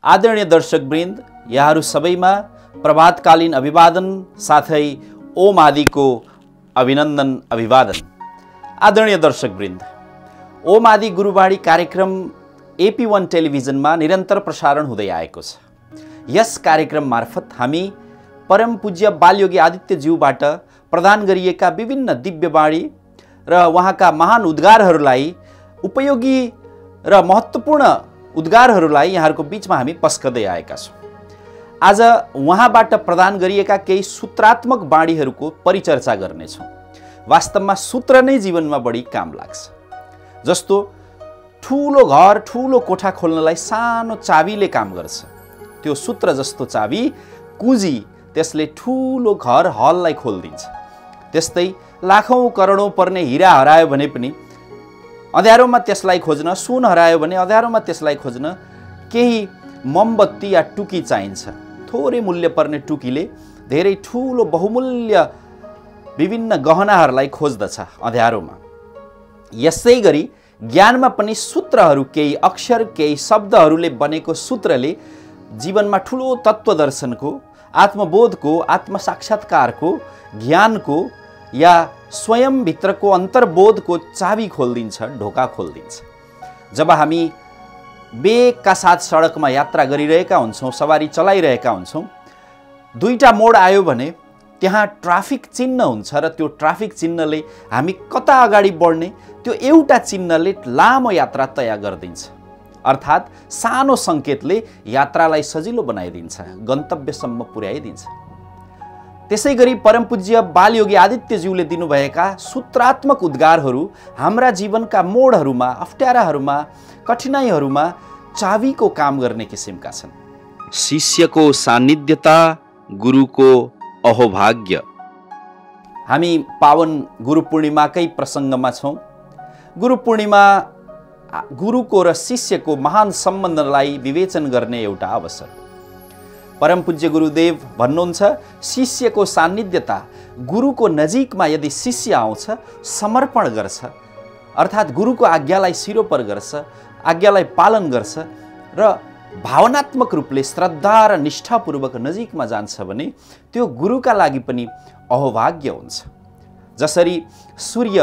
आदरणीय दर्शकवृन्द, यहाँहरू सबैमा प्रभातकालीन अभिवादन साथै ओम आदिको अभिनन्दन अभिवादन। आदरणीय दर्शकवृन्द, ओम आदि गुरुवाणी कार्यक्रम AP1 टेलिभिजनमा निरन्तर प्रसारण हुँदै आएको छ। यस कार्यक्रम मार्फत हामी परम पूज्य बालयोगी आदित्यज्यूबाट प्रदान गरिएका विभिन्न दिव्यवाणी र उहाँका महान उद्गारहरूलाई उपयोगी र महत्त्वपूर्ण उद्गारहरूलाई यहाँहरूको बीचमा हामी पस्कदै आएका छौँ। आज उहाँबाट प्रदान गरिएका केही सूत्रात्मक बाणीहरूको परिचर्चा गर्नेछौँ। वास्तवमा सूत्र नै जीवनमा बढी काम लाग्छ। जस्तो ठुलो घर, ठुलो कोठा खोल्नलाई सानो चाबीले काम गर्छ। त्यो सूत्र जस्तो चाबी कुँजी त्यसले ठुलो घर हललाई खोलिदिन्छ। त्यस्तै लाखौँ करोडौँ पर्ने हिरा हरायो भने पनि अँध्यारोमा त्यसलाई खोज्न, सुन हरायो भने अँध्यारोमा त्यसलाई खोज्न केही मोमबत्ती या टुकी चाहिन्छ। थोरै मूल्य पर्ने टुकीले धेरै ठुलो बहुमूल्य विभिन्न गहनाहरूलाई खोज्दछ अँध्यारोमा। यसै गरी ज्ञानमा पनि सूत्रहरू, केही अक्षर, केही शब्दहरूले बनेको सूत्रले जीवनमा ठुलो तत्त्वदर्शनको, आत्मबोधको, आत्मसाक्षात्कारको, ज्ञानको या स्वयंभित्रको अन्तर्बोधको चाबी खोलिदिन्छ, ढोका खोलिदिन्छ। जब हामी वेगका साथ सडकमा यात्रा गरिरहेका हुन्छौँ, सवारी चलाइरहेका हुन्छौँ, दुईटा मोड आयो भने त्यहाँ ट्राफिक चिन्ह हुन्छ र त्यो ट्राफिक चिन्हले हामी कता अगाडि बढ्ने त्यो एउटा चिन्हले लामो यात्रा तय गरिदिन्छ। अर्थात् सानो सङ्केतले यात्रालाई सजिलो बनाइदिन्छ, गन्तव्यसम्म पुर्याइदिन्छ। त्यसै गरी परमपूज्य बालयोगी आदित्यज्यूले दिनुभएका सूत्रात्मक उद्गारहरू हाम्रा जीवनका मोडहरूमा, अप्ठ्याराहरूमा, कठिनाइहरूमा चाबीको काम गर्ने किसिमका छन्। शिष्यको सान्निध्यता, गुरुको अहोभाग्य। हामी पावन गुरु पूर्णिमाकै प्रसङ्गमा छौँ। गुरु पूर्णिमा गुरुको र शिष्यको महान सम्बन्धलाई विवेचन गर्ने एउटा अवसर। परम पूज्य गुरुदेव भन्नुहुन्छ, शिष्यको सान्निध्यता, गुरुको नजिकमा यदि शिष्य आउँछ, समर्पण गर्छ, अर्थात् गुरुको आज्ञालाई सिरोपर गर्छ, आज्ञालाई पालन गर्छ र भावनात्मक रूपले श्रद्धा र निष्ठापूर्वक नजिकमा जान्छ भने त्यो गुरुका लागि पनि अहोभाग्य हुन्छ। जसरी सूर्य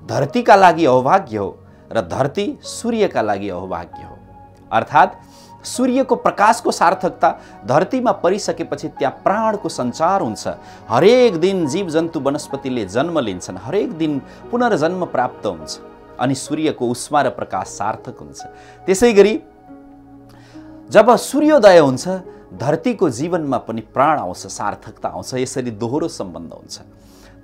धरतीका लागि अहोभाग्य हो र धरती सूर्यका लागि अहोभाग्य हो। अर्थात् सूर्यको प्रकाशको सार्थकता धरतीमा परिसकेपछि त्यहाँ प्राणको सञ्चार हुन्छ। हरेक दिन जीवजन्तु वनस्पतिले जन्म लिन्छन्, हरेक दिन पुनर्जन्म प्राप्त हुन्छ अनि सूर्यको उष्मा र प्रकाश सार्थक हुन्छ। त्यसै गरी जब सूर्योदय हुन्छ, धरतीको जीवनमा पनि प्राण आउँछ, सार्थकता आउँछ। यसरी दोहोरो सम्बन्ध हुन्छ।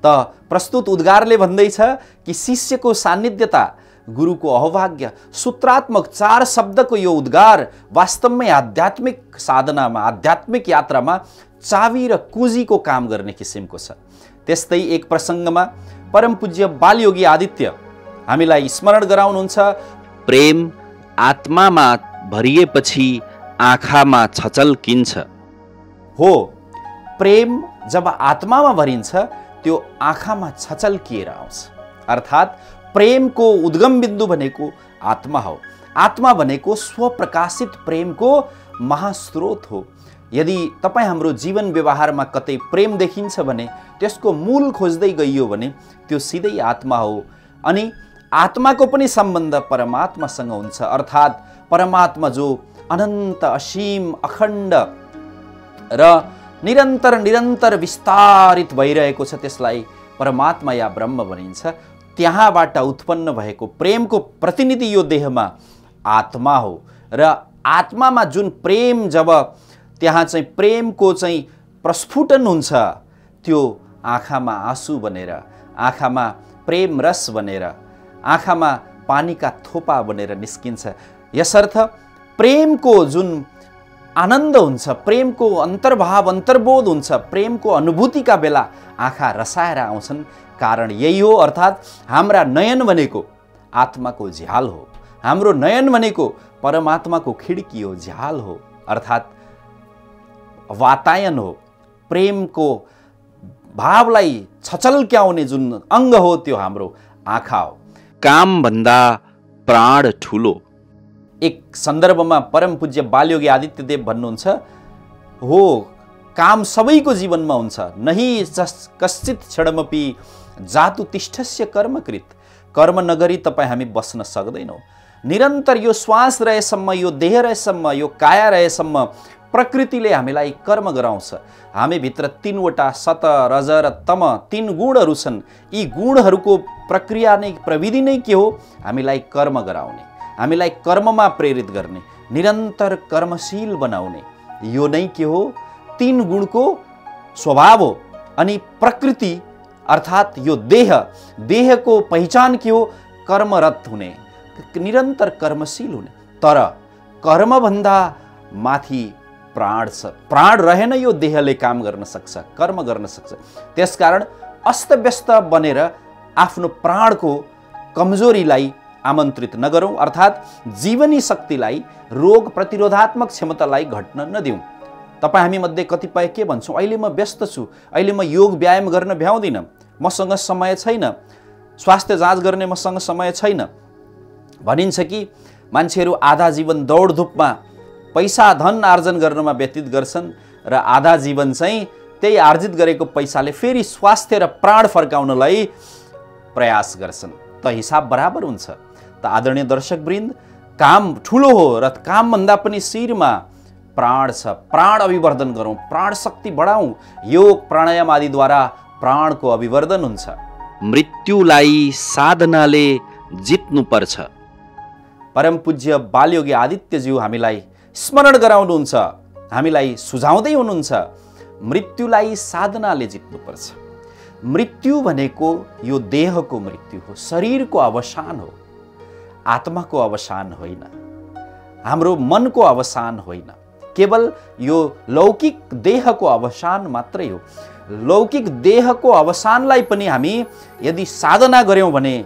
त प्रस्तुत उद्गारले भन्दैछ कि शिष्यको सान्निध्यता, गुरुको अहोभाग्य। सूत्रात्मक 4 शब्दको यो उद्गार वास्तवमै आध्यात्मिक साधनामा, आध्यात्मिक यात्रामा चाबी र कुँजीको काम गर्ने किसिमको छ। त्यस्तै एक प्रसङ्गमा परम पूज्य बालयोगी आदित्य हामीलाई स्मरण गराउनुहुन्छ, प्रेम आत्मामा भरिएपछि आँखामा छचल्किन्छ। हो, प्रेम जब आत्मामा भरिन्छ त्यो आँखामा छचल्किएर आउँछ। अर्थात् प्रेमको उद्गम बिन्दु भनेको आत्मा हो। आत्मा भनेको स्वप्रकाशित प्रेमको महास्रोत हो। यदि तपाईँ हाम्रो जीवन व्यवहारमा कतै प्रेम देखिन्छ भने त्यसको मूल खोज्दै गइयो भने त्यो सिधै आत्मा हो। अनि आत्माको पनि सम्बन्ध परमात्मासँग हुन्छ। अर्थात् परमात्मा जो अनन्त, असीम, अखण्ड र निरन्तर विस्तारित भइरहेको छ, त्यसलाई परमात्मा या ब्रह्म भनिन्छ। त्यहाँबाट उत्पन्न भएको प्रेमको प्रतिनिधि यो देहमा आत्मा हो र आत्मामा जुन प्रेम, जब त्यहाँ चाहिँ प्रेमको चाहिँ प्रस्फुटन हुन्छ, त्यो आँखामा आँसु बनेर, आँखामा प्रेम रस बनेर, आँखामा पानीका थोपा बनेर निस्किन्छ। यसर्थ प्रेमको जुन आनन्द हुन्छ, प्रेमको अन्तर्भाव, अन्तर्बोध हुन्छ, प्रेमको अनुभूतिका बेला आँखा रसाएर आउँछन्। कारण यही हो। अर्थात् हाम्रा नयन भनेको आत्माको झ्याल हो। हाम्रो नयन भनेको परमात्माको खिड्की हो, झ्याल हो, अर्थात् वातायन हो। प्रेमको भावलाई छचल्क्याउने जुन अङ्ग हो त्यो हाम्रो आँखा हो। काम भन्दा प्राण ठुलो। एक सन्दर्भमा परम पूज्य बालयोगी आदित्यदेव भन्नुहुन्छ, हो काम सबैको जीवनमा हुन्छ, नहि कश्चित क्षणमपि जातु तिष्ठस्य कर्मकृत। कर्म नगरी तपाईँ हामी बस्न सक्दैनौँ। निरन्तर यो श्वास रहेसम्म, यो देह रहेसम्म, यो काया रहेसम्म प्रकृतिले हामीलाई कर्म गराउँछ। हामीभित्र 3वटा सत, रज र तम 3 गुणहरू छन्। यी गुणहरूको प्रक्रिया नै, प्रविधि नै के हो? हामीलाई कर्म गराउने, हामीलाई कर्ममा प्रेरित गर्ने, निरन्तर कर्मशील बनाउने। यो नै के हो? 3 गुणको स्वभाव हो। अनि प्रकृति अर्थात् यो देहको पहिचान के हो? कर्मरत हुने, निरन्तर कर्मशील हुने। तर कर्मभन्दा माथि प्राण छ। प्राण रहेन यो देहले काम गर्न सक्छ, कर्म गर्न सक्छ। त्यसकारण अस्तव्यस्त बनेर आफ्नो प्राणको कमजोरीलाई आमन्त्रित नगरौँ, अर्थात् जीवनी शक्तिलाई, रोग प्रतिरोधात्मक क्षमतालाई घट्न नदिउँ। तपाईँ हामी मध्ये कतिपय के भन्छौँ? अहिले म व्यस्त छु, अहिले म योग व्यायाम गर्न भ्याउँदिनँ, मसँग समय छैन, स्वास्थ्य जाँच गर्ने मसँग समय छैन भनिन्छ कि मान्छेहरू आधा जीवन दौडधुपमा पैसा धन आर्जन गर्नमा व्यतीत गर्छन् र आधा जीवन चाहिँ त्यही आर्जित गरेको पैसाले फेरि स्वास्थ्य र प्राण फर्काउनलाई प्रयास गर्छन्। त हिसाब बराबर हुन्छ। त आदरणीय दर्शकवृन्द, काम ठुलो हो र कामभन्दा पनि शिरमा प्राण छ। प्राण अभिवर्धन गरौँ, प्राण शक्ति बढाउँ। योग प्राणायाम आदिद्वारा प्राणको अभिवर्धन हुन्छ। मृत्युलाई साधनाले जित्नुपर्छ। परम पूज्य बालयोगी आदित्यज्यू हामीलाई स्मरण गराउनुहुन्छ, हामीलाई सुझाउँदै हुनुहुन्छ, मृत्युलाई साधनाले जित्नुपर्छ। मृत्यु भनेको यो देहको मृत्यु हो, शरीरको अवसान हो, आत्माको अवसान होइन, हाम्रो मनको अवसान होइन, केवल यो लौकिक देहको अवसान मात्रै हो। लौकिक देहको अवसानलाई पनि हामी यदि साधना गऱ्यौँ भने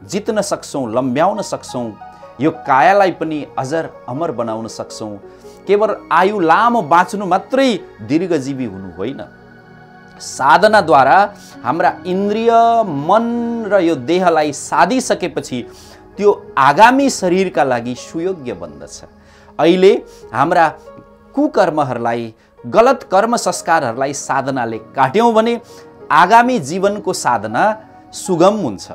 जित्न सक्छौँ, लम्ब्याउन सक्छौँ। यो कायालाई पनि अजर अमर बनाउन सक्छौँ। केवल आयु लामो बाँच्नु मात्रै दीर्घजीवी हुनु होइन। साधनाद्वारा हाम्रा इन्द्रिय, मन र यो देहलाई साधिसकेपछि त्यो आगामी शरीरका लागि सुयोग्य बन्दछ। अहिले हाम्रा कुकर्महरूलाई, गलत कर्म संस्कारहरूलाई साधनाले काट्यौँ भने आगामी जीवनको साधना सुगम हुन्छ।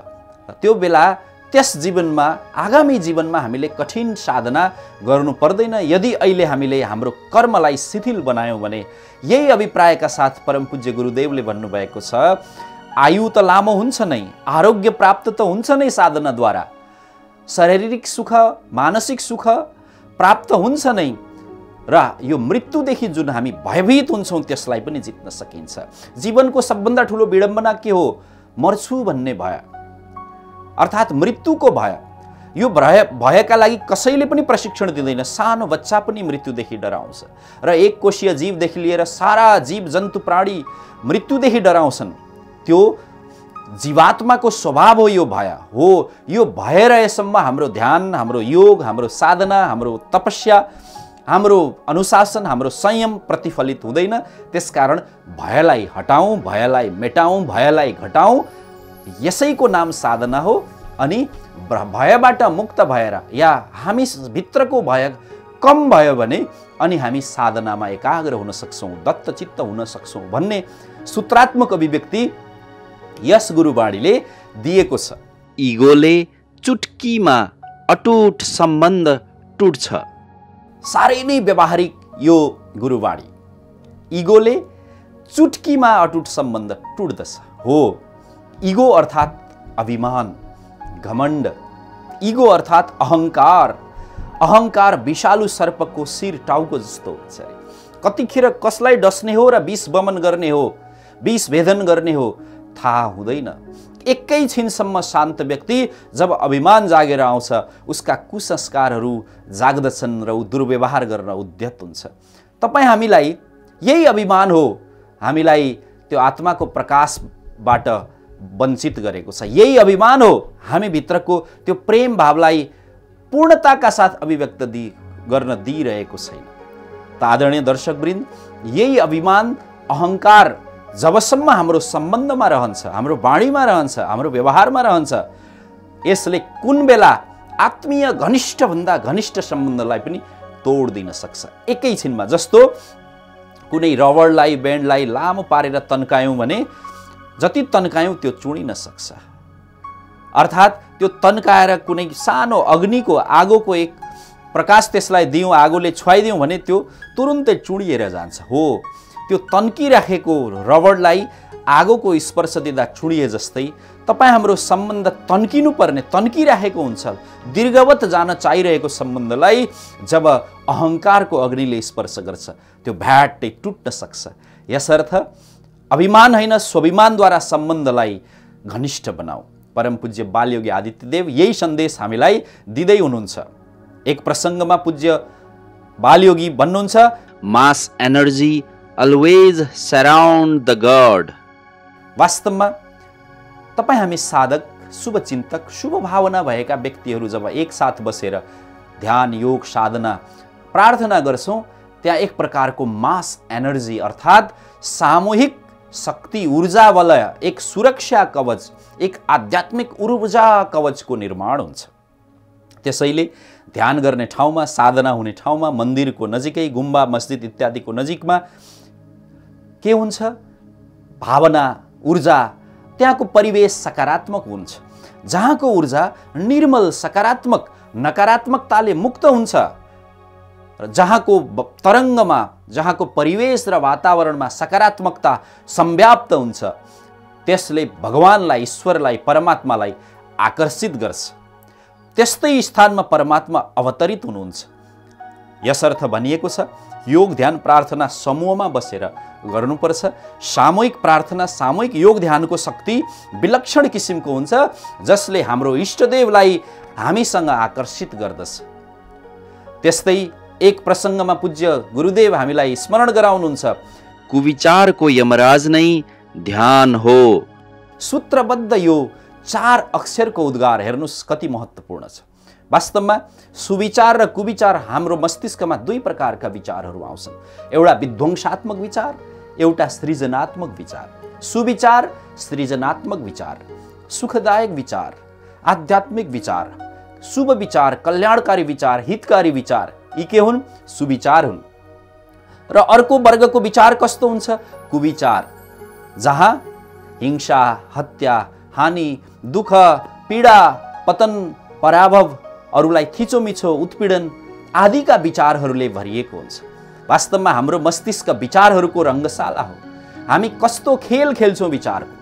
त्यो बेला त्यस जीवनमा, आगामी जीवनमा हामीले कठिन साधना गर्नु पर्दैन। यदि अहिले हामीले हाम्रो कर्मलाई शिथिल बनायौँ भने, यही अभिप्रायका साथ परम पूज्य गुरुदेवले भन्नुभएको छ, आयु त लामो हुन्छ नै, आरोग्य प्राप्त त हुन्छ नै साधनाद्वारा, शारीरिक सुख, मानसिक सुख प्राप्त हुन्छ नै, र यो मृत्युदेखि जुन हामी भयभीत हुन्छौँ त्यसलाई पनि जित्न सकिन्छ। जीवनको सबभन्दा ठुलो विडम्बना के हो? मर्छु भन्ने भय, अर्थात् मृत्युको भय। यो भयका लागि कसैले पनि प्रशिक्षण दिँदैन। सानो बच्चा पनि मृत्युदेखि डराउँछ र एक कोशीय जीवदेखि लिएर सारा जीव जन्तु प्राणी मृत्युदेखि डराउँछन्। त्यो जीवात्माको स्वभाव हो। यो भय हो। यो भय रहेसम्म हाम्रो ध्यान, हाम्रो योग, हाम्रो साधना, हाम्रो तपस्या, हाम्रो अनुशासन, हाम्रो संयम प्रतिफलित हुँदैन। त्यसकारण भयलाई हटाउँ, भयलाई मेटाउँ, भयलाई घटाउँ। यसैको नाम साधना हो। अनि भयबाट मुक्त भएर या हामी भित्रको भय कम भयो भने अनि हामी साधनामा एकाग्र हुन सक्छौँ, दत्तचित्त हुन सक्छौँ भन्ने सूत्रात्मक अभिव्यक्ति यस गुरुवाणीले दिएको छ। इगोले चुटकीमा अटुट सम्बन्ध टुट्छ। साह्रै नै व्यावहारिक यो गुरुवाणी। इगोले चुटकीमा अटुट सम्बन्ध टुट्दछ। हो, इगो अर्थात् अभिमान, घमण्ड। इगो अर्थात् अहङ्कार। अहङ्कार विषालु सर्पको शिर टाउको जस्तो हुन्छ। कतिखेर कसलाई डस्ने हो र विष वमन गर्ने हो, विष भेदन गर्ने हो थाहा हुँदैन। एकैछिनसम्म शान्त व्यक्ति जब अभिमान जागेर आउँछ, उसका कुसंस्कारहरू जाग्दछन् र ऊ दुर्व्यवहार गर्न उद्यत हुन्छ। तपाईँ हामीलाई यही अभिमान हो हामीलाई त्यो आत्माको प्रकाशबाट वञ्चित गरेको छ। यही अभिमान हो हामी भित्रको त्यो प्रेम भावलाई पूर्णताका साथ अभिव्यक्त गर्न दिइरहेको छैन। त आदरणीय दर्शकवृन्द, यही अभिमान, अहङ्कार जबसम्म हाम्रो सम्बन्धमा रहन्छ, हाम्रो वाणीमा रहन्छ, हाम्रो व्यवहारमा रहन्छ, यसले कुन बेला आत्मीय घनिष्ठभन्दा घनिष्ठ सम्बन्धलाई पनि तोडिदिन सक्छ एकैछिनमा। जस्तो कुनै रबरलाई ब्यान्डलाई लामो पारेर तन्कायौँ भने जति तन्कायौँ त्यो चुडिन सक्छ। अर्थात् त्यो तन्काएर कुनै सानो अग्निको आगोको एक प्रकाश त्यसलाई दियौँ, आगोले छुवाइदियौँ भने त्यो तुरुन्तै चुडिएर जान्छ। हो, त्यो तन्किराखेको रबरलाई आगोको स्पर्श दिँदा चुडिए जस्तै तपाईँ हाम्रो सम्बन्ध तन्किनुपर्ने, तन्किराखेको हुन्छ। दीर्घवत जान चाहिरहेको सम्बन्धलाई जब अहङ्कारको अग्निले स्पर्श गर्छ त्यो भ्याटै टुट्न सक्छ। यसर्थ अभिमान होइन स्वाभिमानद्वारा सम्बन्धलाई घनिष्ठ बनाऊ। परम पूज्य बालयोगी आदित्यदेव यही सन्देश हामीलाई दिँदै हुनुहुन्छ। एक प्रसङ्गमा पूज्य बालयोगी भन्नुहुन्छ, mass energy always surround the God. वास्तवमा तपाईँ हामी साधक, शुभचिन्तक, शुभ भावना भएका व्यक्तिहरू जब एकसाथ बसेर ध्यान, योग, साधना, प्रार्थना गर्छौँ त्यहाँ एक प्रकारको मास एनर्जी अर्थात् सामूहिक शक्ति ऊर्जा वलय, एक सुरक्षा कवच, एक आध्यात्मिक ऊर्जा कवचको निर्माण हुन्छ। त्यसैले ध्यान गर्ने ठाउँमा, साधना हुने ठाउँमा, मन्दिरको नजिकै, गुम्बा, मस्जिद इत्यादिको नजिकमा के हुन्छ? भावना, ऊर्जा, त्यहाँको परिवेश सकारात्मक हुन्छ। जहाँको ऊर्जा निर्मल, सकारात्मक, नकारात्मकताले मुक्त हुन्छ र जहाँको तरङ्गमा, जहाँको परिवेश र वातावरणमा सकारात्मकता संव्याप्त हुन्छ त्यसले भगवानलाई, ईश्वरलाई, परमात्मालाई आकर्षित गर्छ। त्यस्तै स्थानमा परमात्मा अवतरित हुनुहुन्छ। यसर्थ भनिएको छ योग, ध्यान, प्रार्थना समूहमा बसेर गर्नुपर्छ। सामूहिक प्रार्थना, सामूहिक योग ध्यानको शक्ति विलक्षण किसिमको हुन्छ जसले हाम्रो इष्टदेवलाई हामीसँग आकर्षित गर्दछ। त्यस्तै एक प्रसङ्गमा पूज्य गुरुदेव हामीलाई स्मरण गराउनुहुन्छ, कुविचारको यमराज नै ध्यान हो। सूत्रबद्ध यो 4 अक्षरको उद्गार हेर्नुस् कति महत्त्वपूर्ण छ। वास्तवमा सुविचार र कुविचार हाम्रो मस्तिष्कमा 2 प्रकारका विचारहरू आउँछन्। एउटा विध्वंसात्मक विचार, एउटा सृजनात्मक विचार। सुविचार सृजनात्मक विचार, सुखदायक विचार, आध्यात्मिक विचार, शुभ विचार, कल्याणकारी विचार, हितकारी विचार, यी के हुन्? सुविचार हुन्। र अर्को वर्गको विचार कस्तो हुन्छ? कुविचार, जहाँ हिंसा, हत्या, हानि, दुःख, पीडा, पतन, पराभव, अरूलाई थिचोमिचो, उत्पीडन आदिका विचारहरूले भरिएको हुन्छ। वास्तवमा हाम्रो मस्तिष्क विचारहरूको रङ्गशाला हो। हामी कस्तो खेल खेल्छौँ विचारको,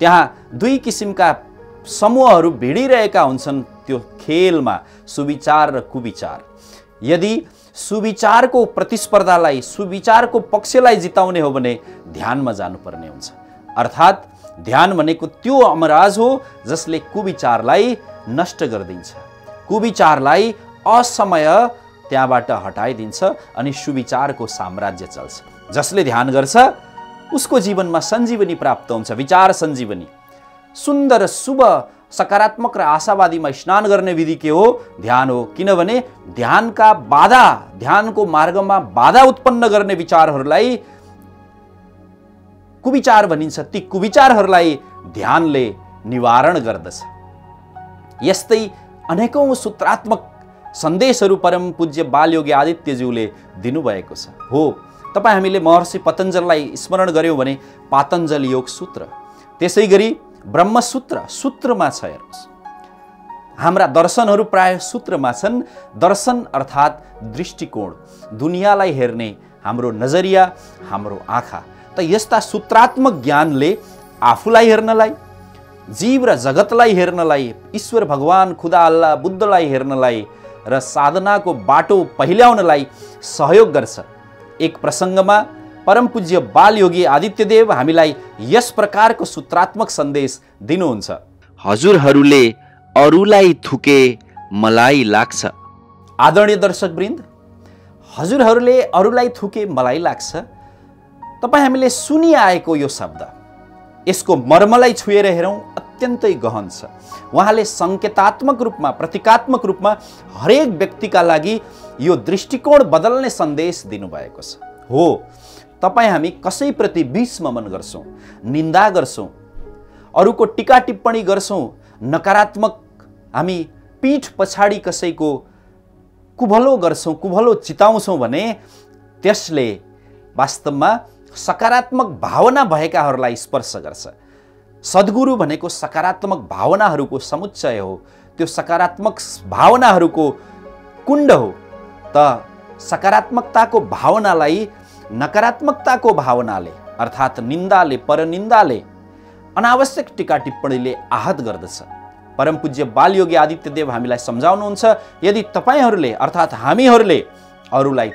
त्यहाँ 2 किसिमका समूहहरू भिडिरहेका हुन्छन् त्यो खेलमा, सुविचार र कुविचार। यदि सुविचारको प्रतिस्पर्धालाई, सुविचारको पक्षलाई जिताउने हो भने ध्यानमा जानुपर्ने हुन्छ। अर्थात् ध्यान भनेको त्यो अमराज हो जसले कुविचारलाई नष्ट गरिदिन्छ, कुविचारलाई असमय त्यहाँबाट हटाइदिन्छ अनि सुविचारको साम्राज्य चल्छ। जसले ध्यान गर्छ उसको जीवनमा सञ्जीवनी प्राप्त हुन्छ, विचार सञ्जीवनी। सुन्दर, शुभ, सकारात्मक र आशावादीमा स्नान गर्ने विधि के हो? ध्यान हो। किनभने ध्यानका बाधा, ध्यानको मार्गमा बाधा उत्पन्न गर्ने विचारहरूलाई कुविचार भनिन्छ। ती कुविचारहरूलाई ध्यानले निवारण गर्दछ। यस्तै अनेकौं सूत्रात्मक सन्देशहरू परम पूज्य बालयोगी आदित्यज्यूले दिनुभएको छ। हो, तपाईँ हामीले महर्षि पतञ्जललाई स्मरण गर्यौँ भने पातञ्जल योग सूत्र, त्यसै गरी ब्रह्मसूत्र सूत्रमा छ। हेर्नुहोस्, हाम्रा दर्शनहरू प्राय सूत्रमा छन्। दर्शन अर्थात् दृष्टिकोण, दुनियाँलाई हेर्ने हाम्रो नजरिया, हाम्रो आँखा। त यस्ता सूत्रात्मक ज्ञानले आफूलाई हेर्नलाई, जीव र जगतलाई हेर्नलाई, ईश्वर भगवान, खुदा अल्लाह, बुद्धलाई हेर्नलाई र साधनाको बाटो पहिल्याउनलाई सहयोग गर्छ। एक प्रसङ्गमा परम पूज्य बालयोगी आदित्यदेव हामीलाई यस प्रकारको सूत्रात्मक सन्देश दिनुहुन्छ, हजुरहरूले अरूलाई थुके मलाई लाग्छ। आदरणीय दर्शकवृन्द, हजुरहरूले अरूलाई थुके मलाई लाग्छ। तपाईँ हामीले सुनिआएको यो शब्द, यसको मर्मलाई छुएर हेरौँ, अत्यन्तै गहन छ। उहाँले सङ्केतात्मक रूपमा, प्रतीकात्मक रूपमा हरेक व्यक्तिका लागि यो दृष्टिकोण बदल्ने सन्देश दिनुभएको छ। हो, तपाईँ हामी कसैप्रति विषमन गर्छौँ, निन्दा गर्छौँ, अरूको टीका टिप्पणी गर्छौँ, नकारात्मक हामी पीठ पछाडि कसैको कुभलो गर्छौँ, कुभलो चिताउँछौँ भने त्यसले वास्तवमा सकारात्मक भावना भएकाहरूलाई स्पर्श गर्छ। सद्गुरु भनेको सकारात्मक भावनाहरूको समुच्चय हो, त्यो सकारात्मक भावनाहरूको कुण्ड हो। त सकारात्मकताको भावनालाई नकारात्मकताको भावनाले अर्थात् निन्दाले, परनिन्दाले, अनावश्यक टीका टिप्पणीले आहत गर्दछ। परम पूज्य बालयोगी आदित्यदेव हामीलाई सम्झाउनुहुन्छ, यदि तपाईहरूले अर्थात् हामीहरूले अरूलाई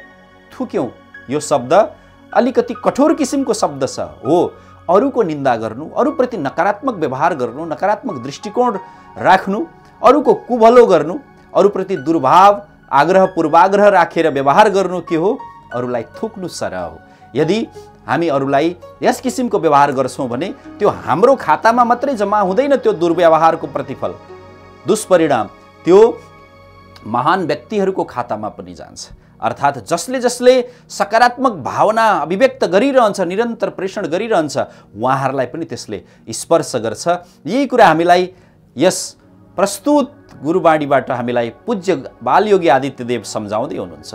थुक्यौँ, यो शब्द अलिकति कठोर किसिमको शब्द छ हो, अरूको निन्दा गर्नु, अरूप्रति नकारात्मक व्यवहार गर्नु, नकारात्मक दृष्टिकोण राख्नु, अरूको कुभलो गर्नु, अरूप्रति दुर्भाव, आग्रह, पूर्वाग्रह राखेर व्यवहार गर्नु के हो? अरूलाई थुक्नु सरह हो। यदि हामी अरूलाई यस किसिमको व्यवहार गर्छौँ भने त्यो हाम्रो खातामा मात्रै जम्मा हुँदैन, त्यो दुर्व्यवहारको प्रतिफल, दुष्परिणाम त्यो महान व्यक्तिहरूको खातामा पनि जान्छ। अर्थात् जसले जसले सकारात्मक भावना अभिव्यक्त गरिरहन्छ, निरन्तर प्रेषण गरिरहन्छ, उहाँहरूलाई पनि त्यसले स्पर्श गर्छ। यही कुरा हामीलाई यस प्रस्तुत गुरुवाणीबाट हामीलाई पूज्य बालयोगी आदित्यदेव सम्झाउँदै हुनुहुन्छ।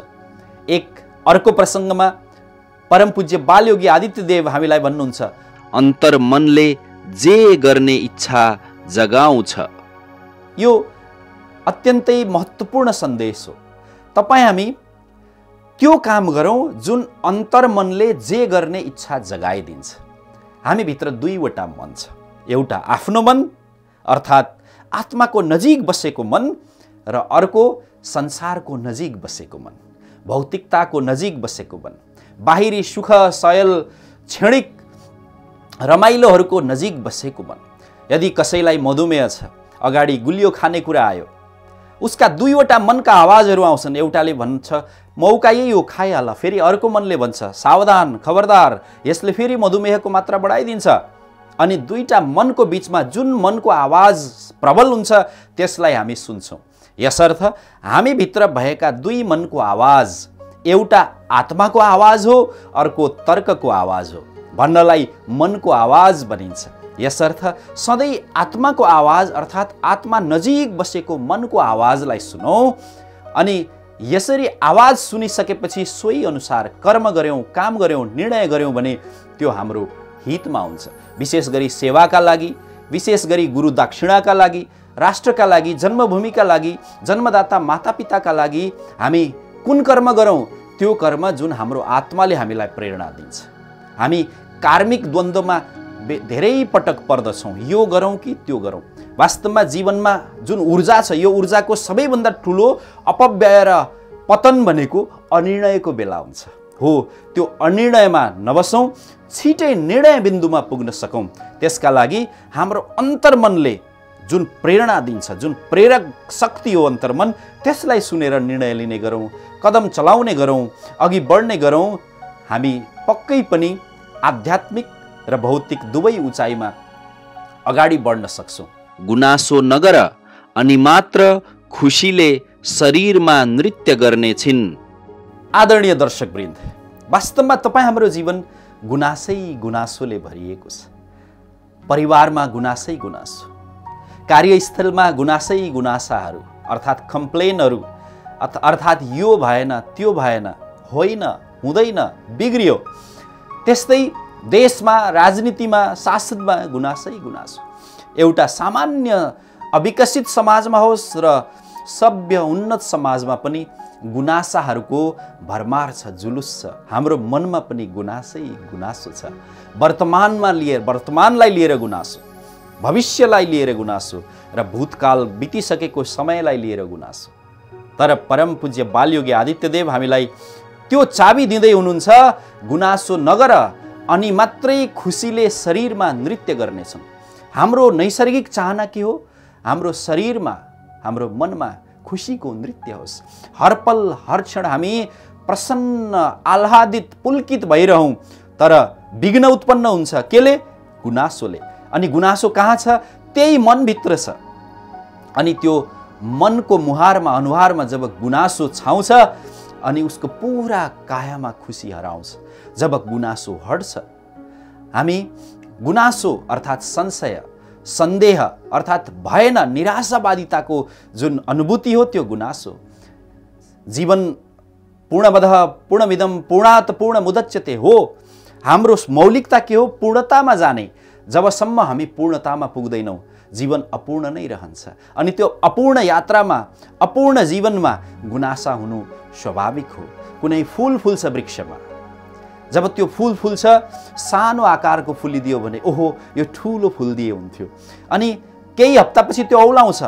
एक अर्को प्रसङ्गमा परम पूज्य बालयोगी आदित्यदेव हामीलाई भन्नुहुन्छ, अन्तर्मनले जे गर्ने इच्छा जगाउँछ। यो अत्यन्तै महत्त्वपूर्ण सन्देश हो। तपाईँ हामी त्यो काम गरौँ जुन अन्तर्मनले जे गर्ने इच्छा जगाइदिन्छ। हामीभित्र दुईवटा मन छ, एउटा आफ्नो मन अर्थात् आत्माको नजिक बसेको मन र अर्को संसारको नजिक बसेको मन, भौतिकताको नजिक बसेको मन, बाहिरी सुख सयल क्षणिक रमाइलोहरूको नजिक बसेको मन। यदि कसैलाई मधुमेह छ, अगाडि गुलियो खाने कुरा आयो, उसका दुईवटा मनका आवाजहरू आउँछन्। एउटाले भन्छ मौका यही हो, खाइहाल। फेरि अर्को मनले भन्छ सावधान, खबरदार, यसले फेरि मधुमेहको मात्रा बढाइदिन्छ। अनि दुईटा मनको बीचमा जुन मनको आवाज प्रबल हुन्छ त्यसलाई हामी सुन्छौँ। यसर्थ हामीभित्र भएका दुई मनको आवाज, एउटा आत्माको आवाज हो, अर्को तर्कको आवाज हो, भन्नलाई मनको आवाज भनिन्छ। यसर्थ सधैँ आत्माको आवाज अर्थात् आत्मा नजिक बसेको मनको आवाजलाई सुनौँ अनि यसरी आवाज सुनिसकेपछि सोही अनुसार कर्म गर्यौँ, काम गर्यौँ, निर्णय गर्यौँ भने त्यो हाम्रो हितमा हुन्छ। विशेष गरी सेवाका लागि, विशेष गरी गुरु दक्षिणाका लागि, राष्ट्रका लागि, जन्मभूमिका लागि, जन्मदाता मातापिताका लागि हामी कुन कर्म गरौँ? त्यो कर्म जुन हाम्रो आत्माले हामीलाई प्रेरणा दिन्छ। हामी कार्मिक द्वन्द्वमा धेरै पटक पर्दछौँ, यो गरौँ कि त्यो गरौँ। वास्तवमा जीवनमा जुन ऊर्जा छ, यो ऊर्जाको सबैभन्दा ठुलो अपव्यय र पतन भनेको अनिर्णयको बेला हुन्छ। हो, त्यो अनिर्णयमा नबसौँ, छिटै निर्णय बिन्दुमा पुग्न सकौँ। त्यसका लागि हाम्रो अन्तर्मनले जुन प्रेरणा दिन्छ, जुन प्रेरक शक्ति हो अन्तर्मन, त्यसलाई सुनेर निर्णय लिने गरौँ, कदम चलाउने गरौँ, अघि बढ्ने गरौँ। हामी पक्कै पनि आध्यात्मिक र भौतिक दुवै उचाइमा अगाडि बढ्न सक्छौँ। गुनासो नगर अनि मात्र खुसीले शरीरमा नृत्य गर्ने छिन्। आदरणीय दर्शकवृन्द, वास्तवमा तपाईँ हाम्रो जीवन गुनासै गुनासोले भरिएको छ। परिवारमा गुनासै गुनासो, कार्यस्थलमा गुनासै गुनासाहरू अर्थात् कम्प्लेनहरू, अर्थात् यो भएन, त्यो भएन, होइन, हुँदैन, बिग्रियो। त्यस्तै देशमा, राजनीतिमा, शासनमा गुनासै गुनासो। एउटा सामान्य अविकसित समाजमा होस् र सभ्य उन्नत समाजमा पनि गुनासाहरूको भरमार छ, जुलुस छ। हाम्रो मनमा पनि गुनासै गुनासो छ। वर्तमानलाई लिएर गुनासो, भविष्यलाई लिएर गुनासो र भूतकाल बितिसकेको समयलाई लिएर गुनासो। तर परम पूज्य बालयोगी आदित्यदेव हामीलाई त्यो चाबी दिँदै हुनुहुन्छ, गुनासो नगर अनि मात्रै खुसीले शरीरमा नृत्य गर्नेछौँ। हाम्रो नैसर्गिक चाहना के हो? हाम्रो शरीरमा, हाम्रो मनमा खुसीको नृत्य होस्। हर पल हर क्षण हामी प्रसन्न, आह्लादित, पुलकित भइरहौँ। तर विघ्न उत्पन्न हुन्छ केले? गुनासोले। अनि गुनासो कहाँ छ? त्यही मनभित्र छ। अनि त्यो मनको मुहारमा, अनुहारमा जब गुनासो छाउँछ अनि उसको पुरा कायामा खुसी हराउँछ। जब गुनासो हट्छ, हामी गुनासो अर्थात् संशय, सन्देह अर्थात् भएन, निराशावादिताको जुन अनुभूति हो त्यो गुनासो। जीवन पूर्णमदः पूर्णमिदं पूर्णात् पूर्णमुदच्यते हो। हाम्रो मौलिकता के हो? पूर्णतामा जाने। जबसम्म हामी पूर्णतामा पुग्दैनौँ जीवन अपूर्ण नै रहन्छ। अनि त्यो अपूर्ण यात्रामा, अपूर्ण जीवनमा गुनासा हुनु स्वाभाविक हो। कुनै फूल फुल्छ वृक्षमा, जब त्यो फूल फुल्छ सानो आकारको फुलिदियो भने ओहो यो ठुलो फुल दिए हुन्थ्यो, अनि केही हप्तापछि त्यो औलाउँछ,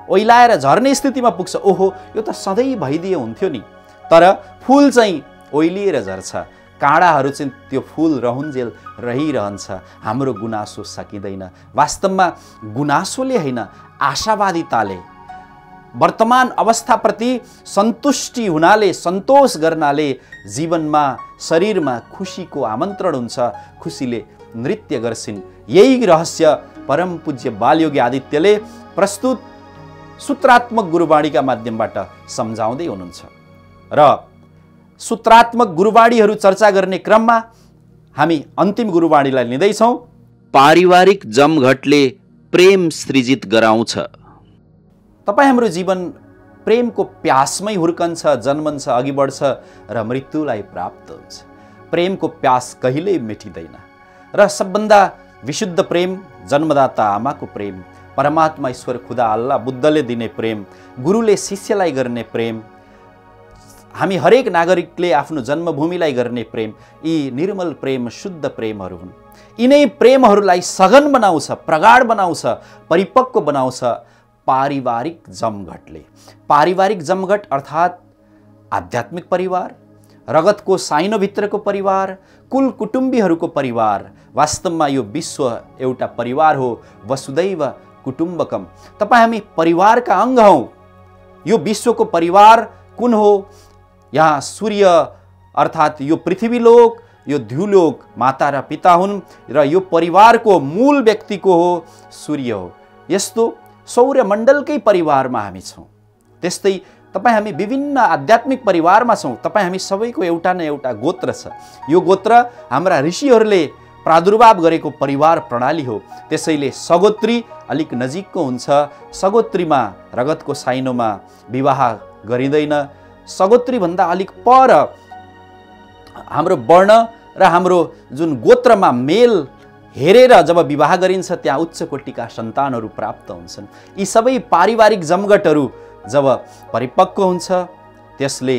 ओइलाएर झर्ने स्थितिमा पुग्छ, ओहो यो त सधैँ भइदिए हुन्थ्यो नि। तर फुल चाहिँ ओइलिएर झर्छ, काँडाहरू चाहिँ त्यो फुल रहन्जेल रहिरहन्छ। हाम्रो गुनासो सकिँदैन। वास्तवमा गुनासोले होइन, आशावादिताले, वर्तमान अवस्थाप्रति सन्तुष्टि हुनाले, सन्तोष गर्नाले जीवनमा, शरीरमा खुसीको आमन्त्रण हुन्छ। खुसीले नृत्य गर्छिन्। यही रहस्य परम पूज्य बालयोगी आदित्यले प्रस्तुत सूत्रात्मक गुरुवाणीका माध्यमबाट सम्झाउँदै हुनुहुन्छ। र सूत्रात्मक गुरुवाणीहरू चर्चा गर्ने क्रममा हामी अन्तिम गुरुवाणीलाई लिँदैछौँ। पारिवारिक जमघटले प्रेम सृजित गराउँछ। तपाईँ हाम्रो जीवन प्रेमको प्यासमै हुर्कन्छ, जन्मन्छ, अघि बढ्छ र मृत्युलाई प्राप्त हुन्छ। प्रेमको प्यास कहिल्यै मेटिँदैन र सबभन्दा विशुद्ध प्रेम जन्मदाता आमाको प्रेम, परमात्मा ईश्वर खुदा अल्लाह बुद्धले दिने प्रेम, गुरुले शिष्यलाई गर्ने प्रेम, हामी हरेक नागरिकले आफ्नो जन्मभूमिलाई गर्ने प्रेम, यी निर्मल प्रेम, शुद्ध प्रेमहरू हुन्। यिनै प्रेमहरूलाई सघन बनाउँछ, प्रगाढ बनाउँछ, परिपक्व बनाउँछ पारिवारिक जमघटले। पारिवारिक जमघट अर्थात् आध्यात्मिक परिवार, रगतको साइनोभित्रको परिवार, कुल कुटुम्बीहरूको परिवार। वास्तवमा यो विश्व एउटा परिवार हो, वसुदैव कुटुम्बकम। तपाईँ हामी परिवारका अङ्ग हौँ। यो विश्वको परिवार कुन हो? यहाँ सूर्य अर्थात् यो पृथ्वीलोक, यो ध्युलोक माता र पिता हुन् र यो परिवारको मूल व्यक्तिको हो सूर्य हो। यस्तो सौर्यमण्डलकै परिवारमा हामी छौँ। त्यस्तै तपाईँ हामी विभिन्न आध्यात्मिक परिवारमा छौँ। तपाईँ हामी सबैको एउटा न एउटा गोत्र छ। यो गोत्र हाम्रा ऋषिहरूले प्रादुर्भाव गरेको परिवार प्रणाली हो। त्यसैले सगोत्री अलिक नजिकको हुन्छ। सगोत्रीमा, रगतको साइनोमा विवाह गरिँदैन। सगोत्रीभन्दा अलिक पर हाम्रो वर्ण र हाम्रो जुन गोत्रमा मेल हेरेर जब विवाह गरिन्छ त्यहाँ उच्च कोटिका सन्तानहरू प्राप्त हुन्छन्। यी सबै पारिवारिक जमघटहरू जब परिपक्व हुन्छ त्यसले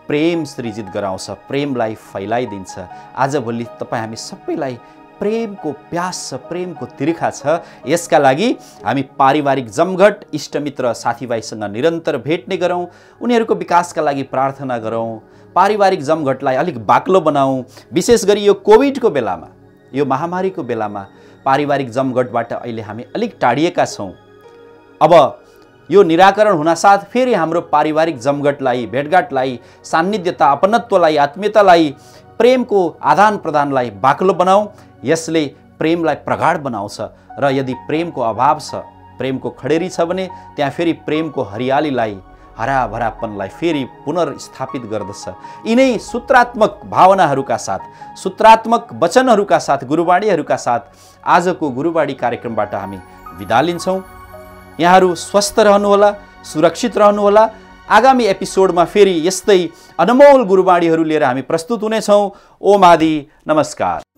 प्रेम सृजित गराउँछ, प्रेमलाई फैलाइदिन्छ। आजभोलि तपाईँ हामी सबैलाई प्रेमको प्यास छ, प्रेमको तिर्खा छ। यसका लागि हामी पारिवारिक जमघट, इष्टमित्र, साथीभाइसँग निरन्तर भेट्ने गरौँ, उनीहरूको विकासका लागि प्रार्थना गरौँ, पारिवारिक जमघटलाई अलिक बाक्लो बनाऊ। विशेष गरी यो कोभिडको बेलामा, यो महामारीको बेलामा पारिवारिक जमघटबाट अहिले हामी अलिक टाढिएका छौँ। अब यो निराकरण हुनासाथ फेरि हाम्रो पारिवारिक जमघटलाई, भेटघाटलाई, सान्निध्यता, अपनत्वलाई, आत्मीयतालाई, प्रेमको आदान प्रदानलाई बाक्लो बनाऊ। यसले प्रेमलाई प्रगाढ बनाउँछ र यदि प्रेमको अभाव छ, प्रेमको खडेरी छ भने त्यहाँ फेरि प्रेमको हरियालीलाई, हराभरापनलाई फेरि पुनर्स्थापित गर्दछ। यिनै सूत्रात्मक भावनाहरूका साथ, सूत्रात्मक वचनहरूका साथ, गुरुवाणीहरूका साथ आजको गुरुवाणी कार्यक्रमबाट हामी बिदा लिन्छौँ। यहाँहरू स्वस्थ रहनुहोला, सुरक्षित रहनुहोला। आगामी एपिसोडमा फेरि यस्तै अनमोल गुरुवाणीहरू लिएर हामी प्रस्तुत हुनेछौँ। ओम आदि, नमस्कार।